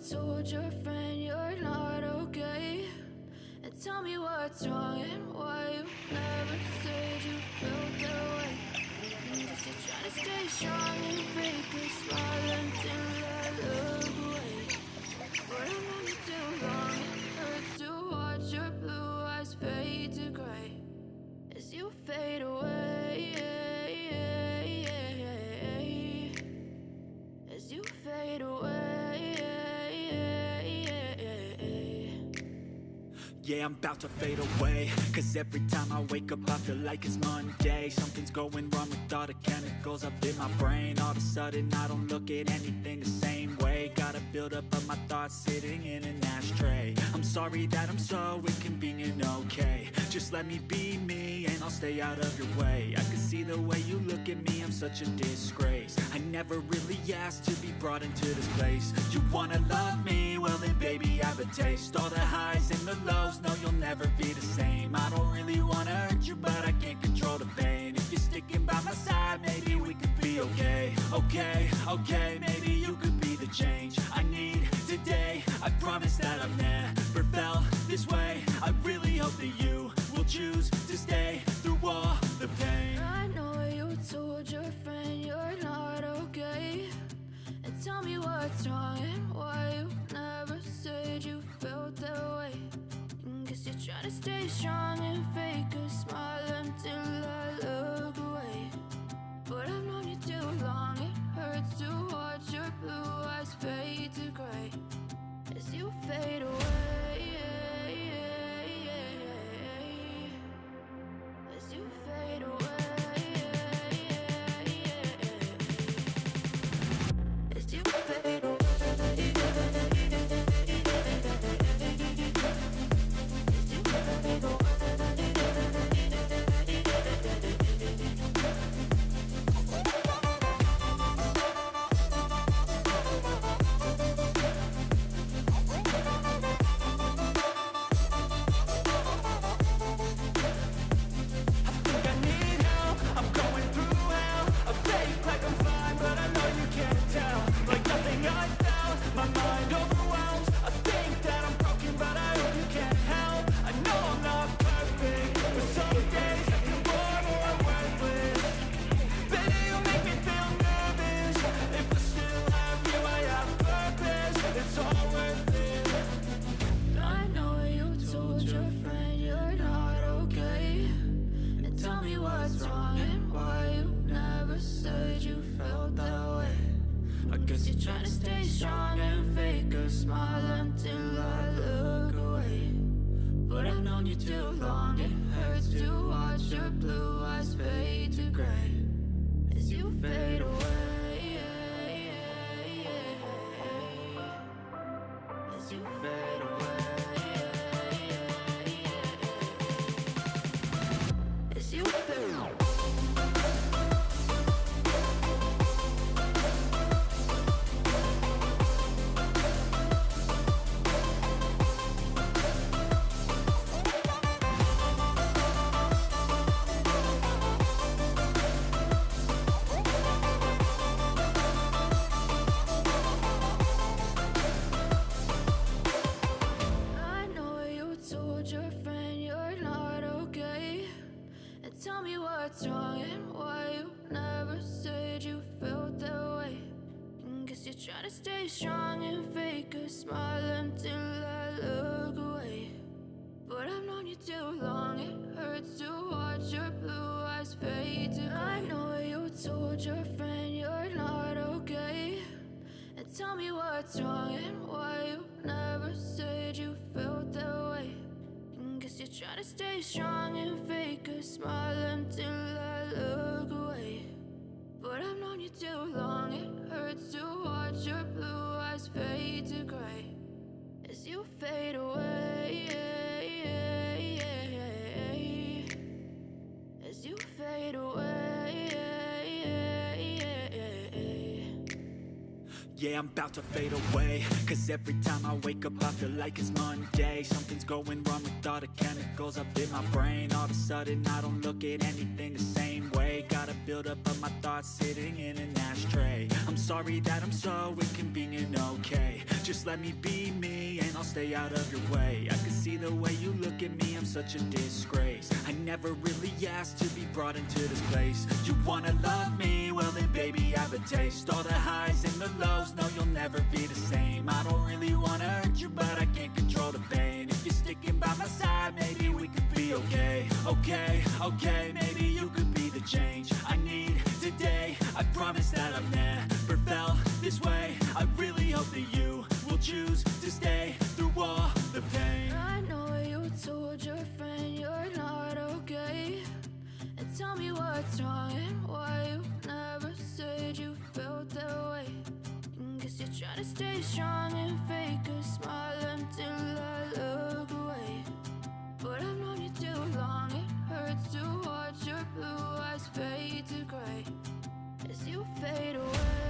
told your friend you're not okay? And tell me what's wrong and why you never said you felt that way. Guess you're trying to stay strong and fake a smile until I look away. But I've known you too long, it hurts to watch your blue eyes fade to gray as you fade away. As you fade away. Yeah, I'm about to fade away, cause every time I wake up I feel like it's Monday. Something's going wrong with all the chemicals up in my brain. All of a sudden I don't look at anything the same way. Got a buildup of my thoughts sitting in an ashtray. I'm sorry that I'm so inconvenient, okay? Just let me be me and I'll stay out of your way. I can see the way you look at me, I'm such a disgrace. I never really asked to be brought into this place. You wanna love me? Well then baby I have a taste. All the highs and the lows, no you'll never be the same. I don't really wanna hurt you but I can't control the pain. If you're sticking by my side maybe we could be okay. Okay, maybe you could be the change I need today. I promise that I've never felt this way. I really hope that you will choose to stay through all the pain. I know you told your friend you're not okay. And tell me what's wrong and why you never said you felt that way. Guess you're trying to stay strong and fake a smile until I look away. But I've known you too long, it hurts to watch your blue eyes fade to gray as you fade away. As you fade away. As you fade away. Try to stay strong and fake a smile until I look away. But I've known you too long, it hurts to watch your blue eyes fade to gray as you fade away. As you fade away. Yeah, I'm about to fade away, cause every time I wake up I feel like it's Monday. Something's going wrong with all the chemicals up in my brain. All of a sudden I don't look at anything the same way. Got a buildup of my thoughts sitting in an ashtray. I'm sorry that I'm so inconvenient, okay? Just just let me be me, and I'll stay out of your way. I can see the way you look at me, I'm such a disgrace. I never really asked to be brought into this place. You wanna love me? Well then baby, have a taste. All the highs and the lows, no you'll never be the same. I don't really wanna hurt you, but I can't control the pain. If you're sticking by my side, maybe we could be okay. Okay, maybe you could be the change I need today. I promise that I've never felt this way. I really hope that you will choose to stay through all the pain. I know you told your friend you're not okay, and tell me what's wrong and why you never said you felt that way. Guess you're trying to stay strong and fake a smile until I look away. But I've known you too long, it hurts to watch your blue eyes fade to gray as you fade away.